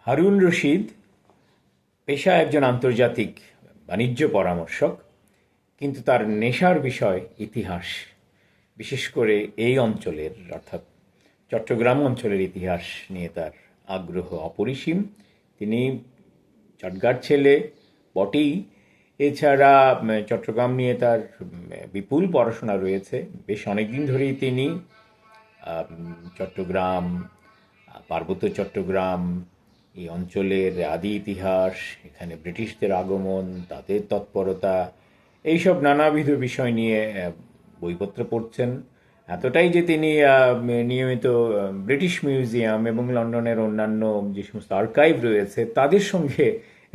হারুন রশিদ পেশায় একজন আন্তর্জাতিক বাণিজ্য পরামর্শক, কিন্তু তার নেশার বিষয় ইতিহাস। বিশেষ করে এই অঞ্চলের অর্থাৎ চট্টগ্রাম অঞ্চলের ইতিহাস নিয়ে তার আগ্রহ অপরিসীম। তিনি চটগার ছেলে বটেই, এছাড়া চট্টগ্রাম নিয়ে তার বিপুল পড়াশোনা রয়েছে। বেশ অনেকদিন ধরেই তিনি চট্টগ্রাম, পার্বত্য চট্টগ্রাম, এই অঞ্চলের আদি ইতিহাস, এখানে ব্রিটিশদের আগমন, তাদের তৎপরতা, এইসব নানাবিধ বিষয় নিয়ে বইপত্র পড়ছেন। এতটাই যে তিনি নিয়মিত ব্রিটিশ মিউজিয়াম এবং লন্ডনের অন্যান্য যে সমস্ত আর্কাইভ রয়েছে তাদের সঙ্গে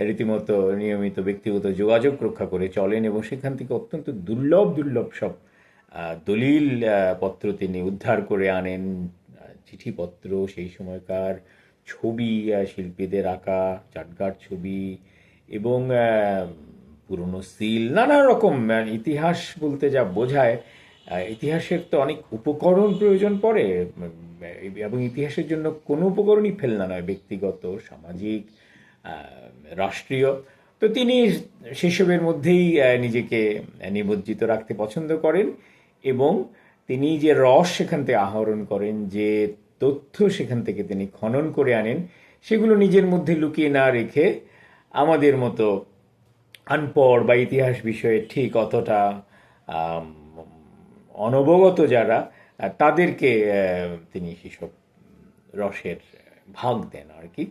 রীতিমতো নিয়মিত ব্যক্তিগত যোগাযোগ রক্ষা করে চলেন, এবং সেখান থেকে অত্যন্ত দুর্লভ দুর্লভ সব দলিল পত্র তিনি উদ্ধার করে আনেন, চিঠিপত্র, সেই সময়কার ছবি, শিল্পীদের আঁকা চাটগার ছবি, এবং পুরনো সিল, নানা রকম ইতিহাস বলতে যা বোঝায়। ইতিহাসের তো অনেক উপকরণ প্রয়োজন পড়ে, এবং ইতিহাসের জন্য কোনো উপকরণই ফেলনা নয়, ব্যক্তিগত, সামাজিক, রাষ্ট্রীয়। তো তিনি সেসবের মধ্যেই নিজেকে নিমজ্জিত রাখতে পছন্দ করেন, এবং তিনি যে রস সেখান থেকে আহরণ করেন, যে তথ্য সেখান থেকে তিনি খনন করে আনেন, সেগুলো নিজের মধ্যে লুকিয়ে না রেখে আমাদের মতো আনপড় বা ইতিহাস বিষয়ে ঠিক অতটা অনবগত যারা, তাদেরকে তিনি সেসব রসের ভাগ দেন আর কি।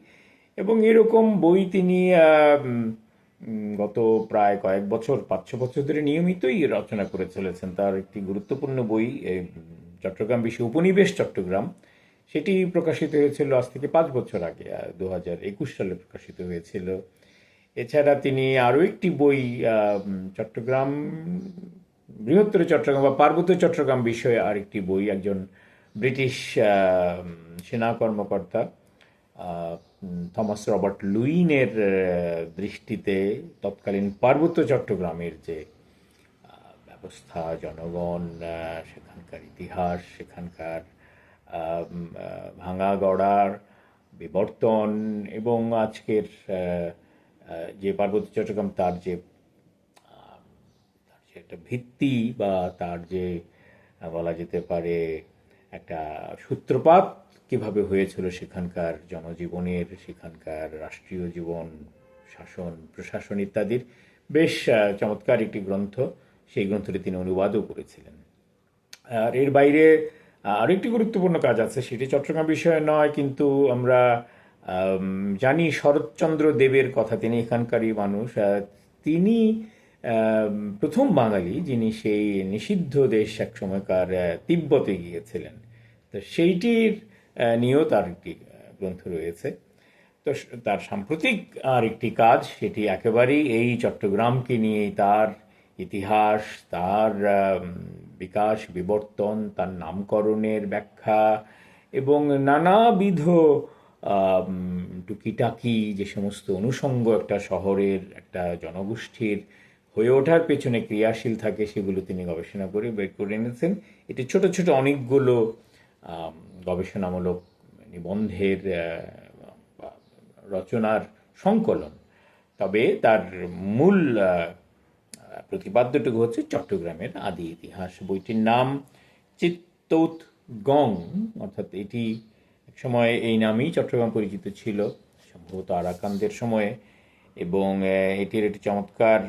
এবং এরকম বই তিনি গত প্রায় কয়েক বছর, 5-6 বছর ধরে নিয়মিতই রচনা করে চলেছেন। তার একটি গুরুত্বপূর্ণ বই চট্টগ্রাম বিশ্ব উপনিবেশ চট্টগ্রাম, সেটি প্রকাশিত হয়েছিল আজ থেকে 5 বছর আগে, 2021 সালে প্রকাশিত হয়েছিল। এছাড়া তিনি আরও একটি বই চট্টগ্রাম, বৃহত্তর চট্টগ্রাম বা পার্বত্য চট্টগ্রাম বিষয়ে আরেকটি বই, একজন ব্রিটিশ সেনা কর্মকর্তা থমাস রবার্ট লুইনের দৃষ্টিতে তৎকালীন পার্বত্য চট্টগ্রামের যে ব্যবস্থা, জনগণ, সেখানকার ইতিহাস, সেখানকার ভাঙা গড়ার বিবর্তন, এবং আজকের যে পার্বত্য চট্টগ্রাম তার যে একটা ভিত্তি, বা তার যে বলা যেতে পারে একটা সূত্রপাত কিভাবে হয়েছিল সেখানকার জনজীবনের, সেখানকার রাষ্ট্রীয় জীবন, শাসন প্রশাসন ইত্যাদির বেশ চমৎকার একটি গ্রন্থ। সেই গ্রন্থটি তিনি অনুবাদও করেছিলেন। আর এর বাইরে আরেকটি গুরুত্বপূর্ণ কাজ আছে, সেটি চট্টগ্রাম বিষয়ে নয়, কিন্তু আমরা জানি শরৎচন্দ্র দেবের কথা। তিনি এখানকারই মানুষ। তিনি প্রথম বাঙালি যিনি সেই নিষিদ্ধ দেশ এক সময়কার তিব্বতে গিয়েছিলেন। তো সেইটির নিয়েও তার একটি গ্রন্থ রয়েছে। তো তার সাম্প্রতিক আর একটি কাজ, সেটি একেবারেই এই চট্টগ্রামকে নিয়েই, তার ইতিহাস, তার বিকাশ বিবর্তন, তার নামকরণের ব্যাখ্যা, এবং নানাবিধ টুকিটাকি যে সমস্ত অনুষঙ্গ একটা শহরের, একটা জনগোষ্ঠীর হয়ে ওঠার পেছনে ক্রিয়াশীল থাকে, সেগুলো তিনি গবেষণা করে বের করে এনেছেন। এটি ছোট ছোট অনেকগুলো গবেষণামূলক নিবন্ধের রচনার সংকলন। তবে তার মূল প্রতিপাদ্যটুকু হচ্ছে চট্টগ্রামের আদি ইতিহাস। বইটির নাম চিত্তৌৎগং, অর্থাৎ এটি একসময় এই নামেই চট্টগ্রাম পরিচিত ছিল, সম্ভবত আরাকানদের সময়ে। এবং এটির একটি চমৎকার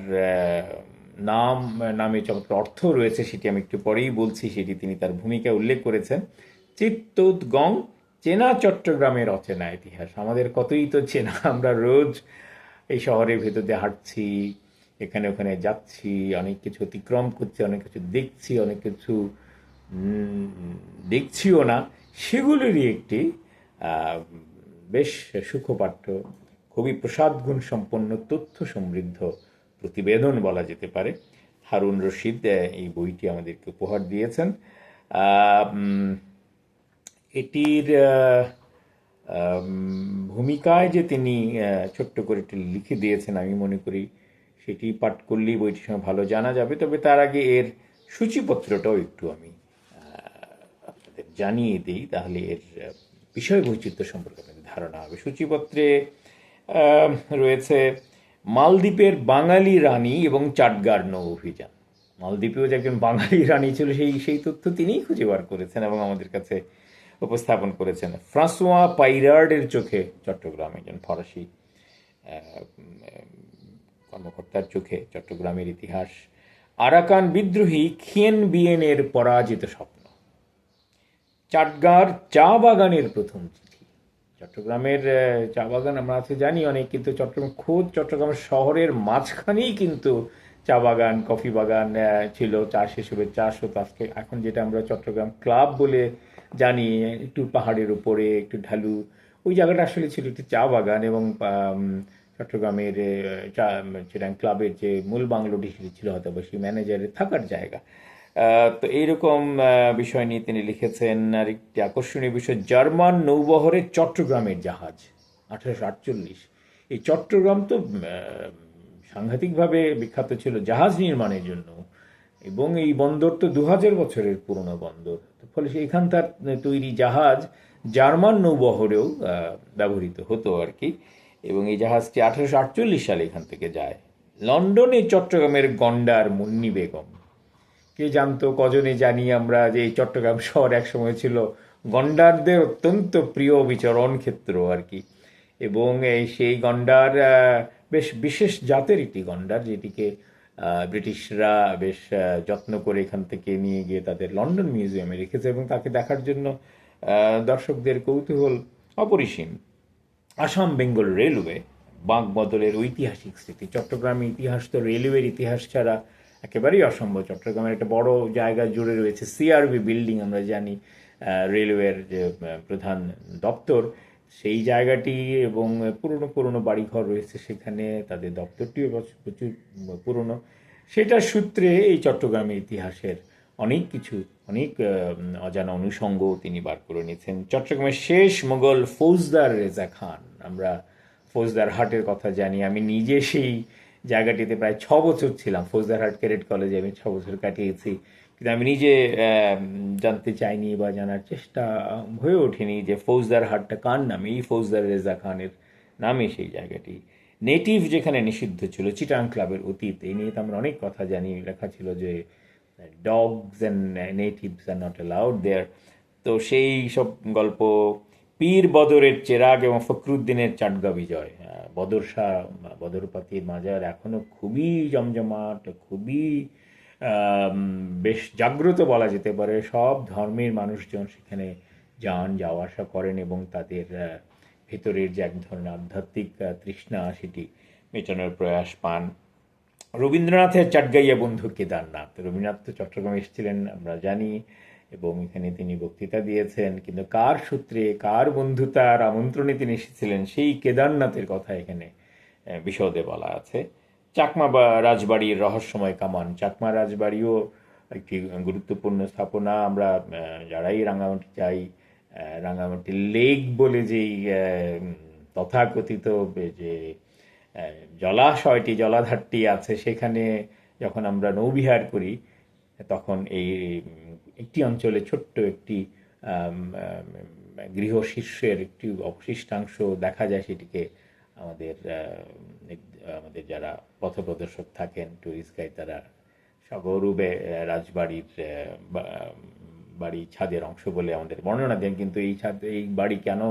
নামে চমৎকার অর্থ রয়েছে, সেটি আমি একটু পরেই বলছি। সেটি তিনি তার ভূমিকায় উল্লেখ করেছেন। চিত্তৌৎগং, চেনা চট্টগ্রামের অচেনা ইতিহাস। আমাদের কতই তো চেনা, আমরা রোজ এই শহরের ভেতর দিয়ে হাঁটছি, এখানে ওখানে যাচ্ছি, অনেক কিছু অতিক্রম করছি, অনেক কিছু দেখছি, অনেক কিছু দেখছিও না। সেগুলোরই একটি বেশ সুখপাঠ্য, খুবই প্রসাদগুণ সম্পন্ন, তথ্য সমৃদ্ধ প্রতিবেদন বলা যেতে পারে। হারুন রশিদ এই বইটি আমাদেরকে উপহার দিয়েছেন। এটির ভূমিকায় যে তিনি ছোট্ট করে একটি লিখে দিয়েছেন, আমি মনে করি সেটি পাঠ করলেই বইটির সঙ্গে ভালো জানা যাবে। তবে তার আগে এর সূচিপত্রটাও একটু আমি আপনাদের জানিয়ে দিই, তাহলে এর বিষয় বৈচিত্র্য সম্পর্কে আপনাদের ধারণা হবে। সূচিপত্রে আহ, রয়েছে মালদ্বীপের বাঙালি রানী এবং চাটগার নৌ অভিযান। মালদ্বীপেও যে একজন বাঙালি রানী ছিল সেই সেই তথ্য তিনিই খুঁজে বার করেছেন এবং আমাদের কাছে উপস্থাপন করেছেন। ফ্রাঁসোয়া পাইরার্ডের চোখে চট্টগ্রাম, একজন ফরাসি কর্মকর্তার চোখে চট্টগ্রামের ইতিহাস। আরাকান বিদ্রোহী খিয়েন বিয়েনের পরাজিত স্বপ্ন। চাটগাঁর চা বাগানের প্রথম চিঠি। চট্টগ্রামের চা বাগান আমরা আছে জানি অনেক, কিন্তু চট্টগ্রাম খোদ চট্টগ্রাম শহরের মাঝখানেই কিন্তু চা বাগান, কফি বাগান ছিল। চা হিসেবে চাষ হতো। আজকে এখন যেটা আমরা চট্টগ্রাম ক্লাব বলে জানি, একটু পাহাড়ের উপরে একটু ঢালু, ওই জায়গাটা আসলে ছিল একটি চা বাগান। এবং চট্টগ্রামের চা চিটাং ক্লাবের যে মূল বাংলোটি সেটি ছিল হয়তো বা সেই ম্যানেজারের থাকার জায়গা। তো এইরকম বিষয় নিয়ে তিনি লিখেছেন। আর একটি আকর্ষণীয় বিষয়, জার্মান নৌবহরের চট্টগ্রামের জাহাজ 1848। এই চট্টগ্রাম তো সাংঘাতিকভাবে বিখ্যাত ছিল জাহাজ নির্মাণের জন্য, এবং এই বন্দর তো 2000 বছরের পুরনো বন্দর। ফলে এখানকার তৈরি জাহাজ জার্মান নৌবহরেও ব্যবহৃত হতো আর কি। এবং এই জাহাজটি 1848 সালে এখান থেকে যায়। লন্ডনে চট্টগ্রামের গন্ডার মুন্নি বেগম। কে জানতো, কজনে জানি আমরা যে এই চট্টগ্রাম শহর একসময় ছিল গন্ডারদের অত্যন্ত প্রিয় বিচরণ ক্ষেত্র আর কি। এবং সেই গন্ডার বেশ বিশেষ জাতের একটি গন্ডার, যেটিকে ব্রিটিশরা বেশ যত্ন করে এখান থেকে নিয়ে গিয়ে তাদের লন্ডন মিউজিয়ামে রেখেছে, এবং তাকে দেখার জন্য দর্শকদের কৌতূহল অপরিসীম। আসাম বেঙ্গল রেলওয়ে, বাঁকবদলের ঐতিহাসিক স্মৃতি। চট্টগ্রামের ইতিহাস তো রেলওয়ের ইতিহাস ছাড়া একেবারেই অসম্ভব। চট্টগ্রামের একটা বড় জায়গা জুড়ে রয়েছে সিআরবি বিল্ডিং, আমরা জানি রেলওয়ের যে প্রধান দপ্তর, সেই জায়গাটি। এবং পুরনো পুরনো বাড়িঘর রয়েছে সেখানে, তাদের দপ্তরটিও প্রচুর পুরনো। সেটার সূত্রে এই চট্টগ্রামের ইতিহাসের অনেক কিছু, অনেক অজানা অনুষঙ্গ তিনি বার করে নিয়েছেন। চট্টগ্রামের শেষ মোগল ফৌজদার রেজা খান। আমরা ফৌজদার হাটের কথা জানি। আমি নিজে সেই জায়গাটিতে প্রায় 6 বছর ছিলাম। ফৌজদারহাট ক্যাডেট কলেজে আমি 6 বছর কাটিয়েছি। কিন্তু আমি নিজে জানতে চাইনি বা জানার চেষ্টা হয়ে ওঠেনি যে ফৌজদারহাটটা কার নামে। এই ফৌজদার রেজা খানের নামে সেই জায়গাটি। নেটিভ যেখানে নিষিদ্ধ ছিল, চিটাং ক্লাবের অতীত, এই নিয়ে তো আমরা অনেক কথা জানি। লেখা ছিল যে dogs and natives are not allowed there. তো সেই সব গল্প। পীর বদরের চেরাগ এবং ফখরুদ্দিনের চাটগা বিজয়। বদর শাহ, বদরপাতির মাজার এখনো খুবই জমজমাট, খুবই বেশ জাগ্রত বলা যেতে পারে। সব ধর্মের মানুষজন সেখানে যান, যাওয়া আসা করেন, এবং তাদের ভেতরের যে এক ধরনের আধ্যাত্মিক তৃষ্ণা সেটি মেটানোর প্রয়াস পান। রবীন্দ্রনাথের চাটগাইয়া বন্ধু কেদারনাথ। রবীন্দ্রনাথ তো চট্টগ্রামে এসেছিলেন আমরা জানি, এবং এখানে তিনি বক্তৃতা দিয়েছেন। কিন্তু কার সূত্রে, কার বন্ধুতার আমন্ত্রণে তিনি এসেছিলেন, সেই কেদারনাথের কথা এখানে বিশদে বলা আছে। চাকমা বা রাজবাড়ির রহস্যময় কামান। চাকমা রাজবাড়িও একটি গুরুত্বপূর্ণ স্থাপনা। আমরা যারাই রাঙামাটি যাই, রাঙামাটি লেক বলে যেই তথাকথিত যে জলাশয়টি, জলাধারটি আছে, সেখানে যখন আমরা নৌবিহার করি তখন এই একটি অঞ্চলে ছোট্ট একটি গৃহ শীর্ষের একটি অবশিষ্টাংশ দেখা যায়। সেটিকে আমাদের আমাদের যারা পথপ্রদর্শক থাকেন, টুরিস্ট গাইড, তারা সগৌরবে রাজবাড়ির বাড়ি ছাদের অংশ বলে আমাদের বর্ণনা দেন। কিন্তু এই বাড়ি কেন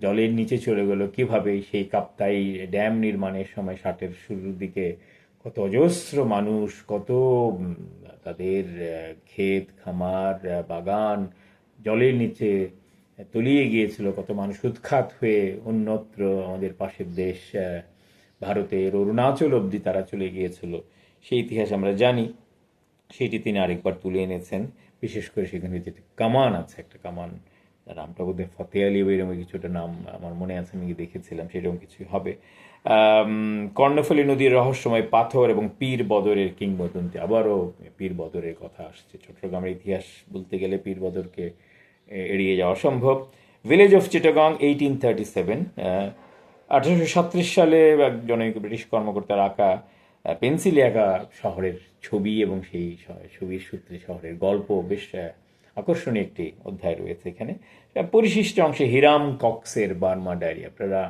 জলের নিচে চলে গেল, কীভাবে, সেই কাপ্তাই ড্যাম নির্মাণের সময় 60-এর শুরুর দিকে কত অজস্র মানুষ, কত তাদের ক্ষেত খামার বাগান জলের নিচে তলিয়ে গিয়েছিল, কত মানুষ উৎখাত হয়ে অন্যত্র আমাদের পাশের দেশ ভারতের অরুণাচল অবধি তারা চলে গিয়েছিল, সেই ইতিহাস আমরা জানি। সেটি তিনি আরেকবার তুলে এনেছেন। বিশেষ করে সেখানে যেটি কামান আছে, একটা কামান, নামটা বোধহয় ফতে আলী বা এরকম কিছুটা নাম আমার মনে আছে, আমি দেখেছিলাম, সেরকম কিছুই হবে। কর্ণফুলী নদীর রহস্যময় পাথর এবং পীর বদরের কিংবদন্তি। আবারও পীর বদরের কথা আসছে। চট্টগ্রামের ইতিহাস বলতে গেলে পীর বদরকে এড়িয়ে যাওয়া সম্ভব। Village of Chittagong 1837। 1837 সালে একজন ব্রিটিশ কর্মকর্তার আঁকা, পেন্সিলে আঁকা শহরের ছবি, এবং সেই ছবির সূত্রে শহরের গল্প, বেশ আকর্ষণীয় একটি অধ্যায় রয়েছে এখানে। পরিশিষ্ট অংশে হিরাম কক্সের বার্মা ডায়েরি। আপনারা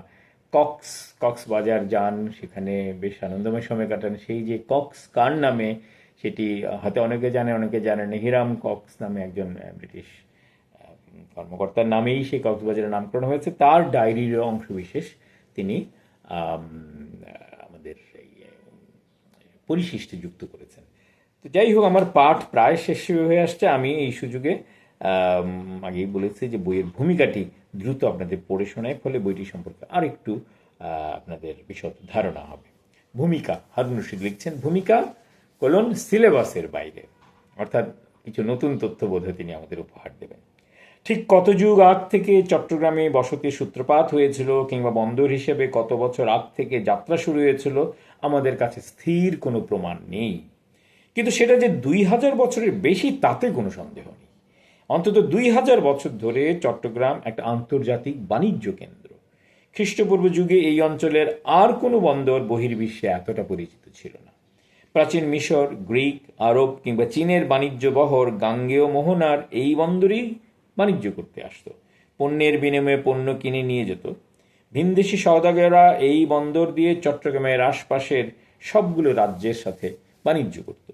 কক্সবাজার যান, সেখানে বেশ আনন্দময় সময় কাটান। সেই যে কক্স কার নামে, সেটি হয়তো অনেকে জানে, অনেকে জানে না। হিরাম কক্স নামে একজন ব্রিটিশ কর্মকর্তার নামেই সেই কক্সবাজারের নামকরণ হয়েছে। তার ডায়েরির অংশবিশেষ তিনি আম, আমাদের এই পরিশিষ্টে যুক্ত করেছেন। তো যাই হোক, আমার পাঠ প্রায় শেষ হয়ে আসছে। আমি এই সুযোগে আগেই বলেছি যে বইয়ের ভূমিকাটি দ্রুত আপনাদের পড়ে শোনায়, ফলে বইটি সম্পর্কে আর একটু আপনাদের বিশদ ধারণা হবে। ভূমিকা, হারুন রশিদ লিখছেন, ভূমিকা সিলেবাসের বাইরে, অর্থাৎ কিছু নতুন তথ্য বোধহয় তিনি আমাদের উপহার দেবেন। ঠিক কত যুগ আগ থেকে চট্টগ্রামে বসতির সূত্রপাত হয়েছিল, কিংবা বন্দর হিসেবে কত বছর আগ থেকে যাত্রা শুরু হয়েছিল, আমাদের কাছে স্থির কোনো প্রমাণ নেই। কিন্তু সেটা যে 2000 বছরের বেশি, তাতে কোনো সন্দেহ নেই। অন্তত 2000 বছর ধরে চট্টগ্রাম একটা আন্তর্জাতিক বাণিজ্য কেন্দ্র। খ্রিস্টপূর্ব যুগে এই অঞ্চলের আর কোনো বন্দর বহির্বিশ্বে এতটা পরিচিত ছিল না। প্রাচীন মিশর, গ্রিক, আরব কিংবা চীনের বাণিজ্য বহর গাঙ্গেয় মোহনার এই বন্দরেই বাণিজ্য করতে আসতো। পণ্যের বিনিময়ে পণ্য কিনে নিয়ে যেত। ভিনদেশি সওদাগররা এই বন্দর দিয়ে চট্টগ্রামের আশপাশের সবগুলো রাজ্যের সাথে বাণিজ্য করত।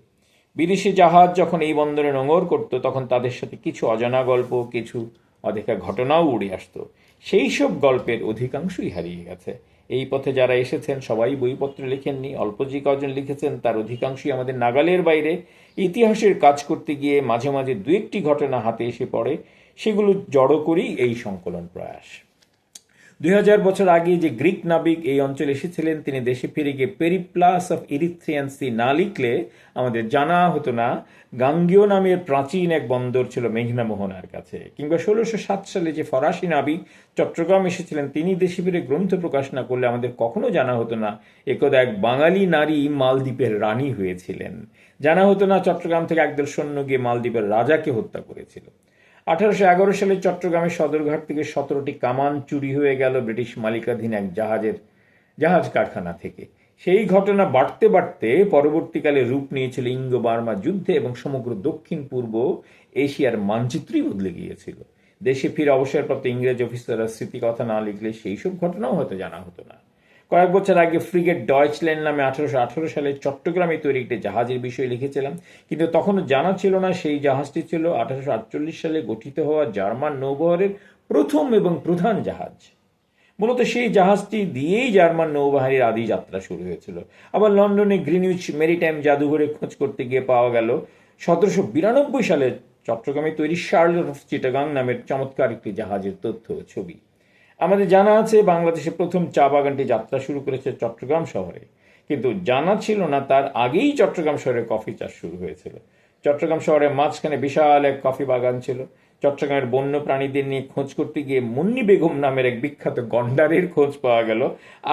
বিদেশি জাহাজ যখন এই বন্দরে নোঙর করত, তখন তাদের সাথে কিছু অজানা গল্প, কিছু অদেখা ঘটনাও উড়ে আসতো। সেই সব গল্পের অধিকাংশই হারিয়ে গেছে। এই পথে যারা এসেছেন সবাই বইপত্র লিখেননি। অল্প যে কজন লিখেছেন তার অধিকাংশই আমাদের নাগালের বাইরে। ইতিহাসের কাজ করতে গিয়ে মাঝে মাঝে দু একটি ঘটনা হাতে এসে পড়ে, সেগুলো জড়ো করেই এই সংকলন প্রয়াস। 2000 বছর আগে যে গ্রিক নাবিক এই অঞ্চলে এসেছিলেন, তিনি দেশে ফিরে গিয়ে পেরিপ্লাস অফ ইরিথ্রিয়ান সি না লিখলে আমাদের জানা হতো না গাঙ্গেয় নামের প্রাচীন এক বন্দর ছিল মেঘনা মোহনার কাছে। কিংবা 1607 সালে যে ফরাসি নাবিক চট্টগ্রাম এসেছিলেন, তিনি দেশে ফিরে গ্রন্থ প্রকাশ না করলে আমাদের কখনো জানা হতো না একদা এক বাঙালি নারী মালদ্বীপের রানী হয়েছিলেন। জানা হতো না চট্টগ্রাম থেকে একদল সৈন্য গিয়ে মালদ্বীপের রাজাকে হত্যা করেছিল। 1811 সালে চট্টগ্রামের সদরঘাট থেকে 17টি কামান চুরি হয়ে গেল ব্রিটিশ মালিকাধীন এক জাহাজ কারখানা থেকে। সেই ঘটনা বাড়তে বাড়তে পরবর্তীকালে রূপ নিয়েছিল ইঙ্গো বার্মা যুদ্ধে, এবং সমগ্র দক্ষিণ পূর্ব এশিয়ার মানচিত্রই বদলে গিয়েছিল। দেশে ফিরে অবসরপ্রাপ্ত ইংরেজ অফিসাররা স্মৃতিকথা না লিখলে সেই সব ঘটনাও হয়তো জানা হতো না। কয়েক বছর আগে ফ্রিগেট ডয়েচল্যান্ড নামে 1818 সালে চট্টগ্রামে তৈরি একটি জাহাজের বিষয়ে লিখেছিলাম, কিন্তু তখনও জানা ছিল না সেই জাহাজটি ছিল 1848 সালে গঠিত হওয়া জার্মান নৌবহরের প্রথম এবং প্রধান জাহাজ। মূলত সেই জাহাজটি দিয়েই জার্মান নৌবাহিনীর আদি যাত্রা শুরু হয়েছিল। আবার লন্ডনে গ্রিনউইচ মেরিটাইম জাদুঘরে খোঁজ করতে গিয়ে পাওয়া গেল 1792 সালে চট্টগ্রামে তৈরি শার্লট অফ চিটাগাং নামের চমৎকার একটি জাহাজের তথ্য ও ছবি। আমাদের জানা আছে বাংলাদেশের প্রথম চা বাগানটি যাত্রা শুরু করেছে চট্টগ্রাম শহরে, কিন্তু জানা ছিল না তার আগেই চট্টগ্রাম শহরে কফি চাষ শুরু হয়েছিল। চট্টগ্রাম শহরের মাঝখানে বিশাল এক কফি বাগান ছিল। চট্টগ্রামের বন্য প্রাণীদের নিয়ে খোঁজ করতে গিয়ে মুন্নি বেগম নামের এক বিখ্যাত গন্ডারের খোঁজ পাওয়া গেল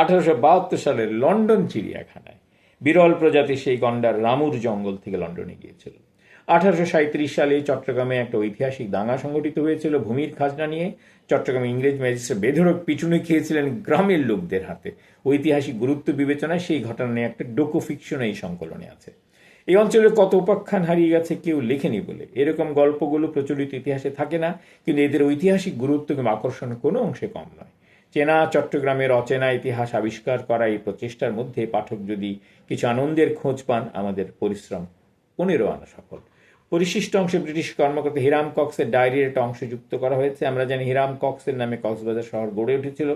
1872 সালের লন্ডন চিড়িয়াখানায়। বিরল প্রজাতির সেই গন্ডার রামুর জঙ্গল থেকে লন্ডনে গিয়েছিল। 1837 সালে চট্টগ্রামে একটা ঐতিহাসিক দাঙ্গা সংঘটিত হয়েছিল ভূমির খাজনা নিয়ে। চট্টগ্রামে ইংরেজ ম্যাজিস্ট্রেট বেধড়ক পিছুনি খেয়েছিলেন গ্রামের লোকদের হাতে। ঐতিহাসিক গুরুত্ব বিবেচনায় সেই ঘটনা নিয়ে একটা ডোকো ফিকশন এই সংকলনে আছে। এই অঞ্চলের কত উপাখ্যান হারিয়ে গেছে কেউ লেখেনি বলে। এরকম গল্পগুলো প্রচলিত ইতিহাসে থাকে না, কিন্তু এদের ঐতিহাসিক গুরুত্ব কিংবা আকর্ষণ কোনো অংশে কম নয়। চেনা চট্টগ্রামের অচেনা ইতিহাস আবিষ্কার করা এই প্রচেষ্টার মধ্যে পাঠক যদি কিছু আনন্দের খোঁজ পান, আমাদের পরিশ্রম 15 আনা সফল। পরিশিষ্ট অংশে ব্রিটিশ কর্মকর্তা হিরাম কক্সের ডায়েরির একটা অংশ যুক্ত করা হয়েছে। আমরা জানি হিরাম কক্সের নামে কক্সবাজার শহর গড়ে উঠেছিল।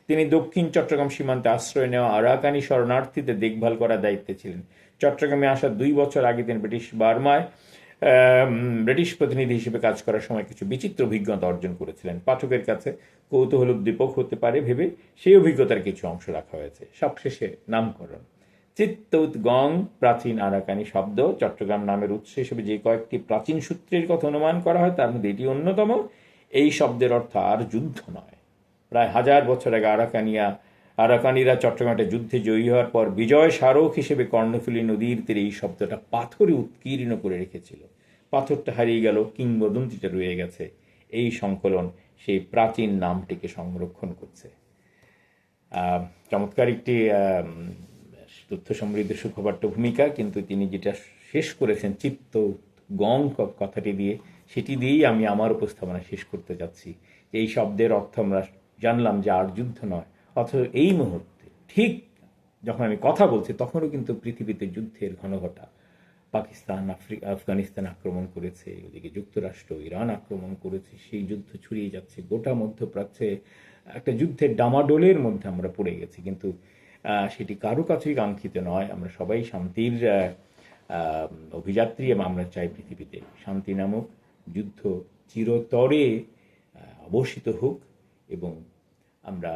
তিনি দক্ষিণ চট্টগ্রাম সীমান্তে আশ্রয় নেওয়া আরাকানি শরণার্থীদের দেখভাল করার দায়িত্বে ছিলেন। চট্টগ্রামে আসার 2 বছর আগে তিনি ব্রিটিশ বার্মায় ব্রিটিশ প্রতিনিধি হিসেবে কাজ করার সময় কিছু বিচিত্র অভিজ্ঞতা অর্জন করেছিলেন। পাঠকের কাছে কৌতূহল উদ্দীপক হতে পারে ভেবে সেই অভিজ্ঞতার কিছু অংশ রাখা হয়েছে। সবশেষে নামকরণ। চিত্তৌৎগং প্রাচীন আরাকানি শব্দ। চট্টগ্রাম নামের উৎস হিসেবে যে কয়েকটি প্রাচীন সূত্রের কথা অনুমান করা হয় তার মধ্যে এটি অন্যতম। এই শব্দের অর্থ আর যুদ্ধ নয়। প্রায় 1000 বছর আগে আরাকানিরা চট্টগ্রামে যুদ্ধে জয়ী হওয়ার পর বিজয় স্মারক হিসেবে কর্ণফুলী নদীর তীরে এই শব্দটা পাথরে উৎকীর্ণ করে রেখেছিল। পাথরটা হারিয়ে গেল, কিংবদন্তিটা রয়ে গেছে। এই সংকলন সেই প্রাচীন নামটিকে সংরক্ষণ করছে। চমৎকার একটি তথ্য সমৃদ্ধ সুখপাঠ্য ভূমিকা, কিন্তু তিনি যেটা শেষ করেছেন চিত্ত গং কথাটি দিয়ে, সেটি দিয়েই আমি আমার উপস্থাপনা শেষ করতে যাচ্ছি। এই শব্দের অর্থ আমরা জানলাম যে আর যুদ্ধ নয়, অথচ এই মুহূর্তে ঠিক যখন আমি কথা বলছি তখনও কিন্তু পৃথিবীতে যুদ্ধের ঘনঘটা। পাকিস্তান আফগানিস্তান আক্রমণ করেছে, ওদিকে যুক্তরাষ্ট্র ইরান আক্রমণ করেছে, সেই যুদ্ধ ছড়িয়ে যাচ্ছে গোটা মধ্যপ্রাচ্যে। একটা যুদ্ধের ডামাডোলের মধ্যে আমরা পড়ে গেছি, কিন্তু সেটি কারো কাছেই কাঙ্ক্ষিত নয়। আমরা সবাই শান্তির আহ, অভিযাত্রী, এবং আমরা চাই পৃথিবীতে শান্তি নামক যুদ্ধ চিরতরে অবসািত হোক, এবং আমরা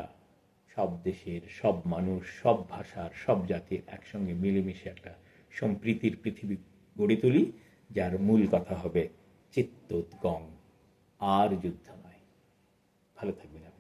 সব দেশের সব মানুষ, সব ভাষার, সব জাতির একসঙ্গে মিলেমিশে একটা সম্প্রীতির পৃথিবী গড়ে তুলি, যার মূল কথা হবে চিত্তোদ্গম, আর যুদ্ধ নয়। ভালো থাকবেন।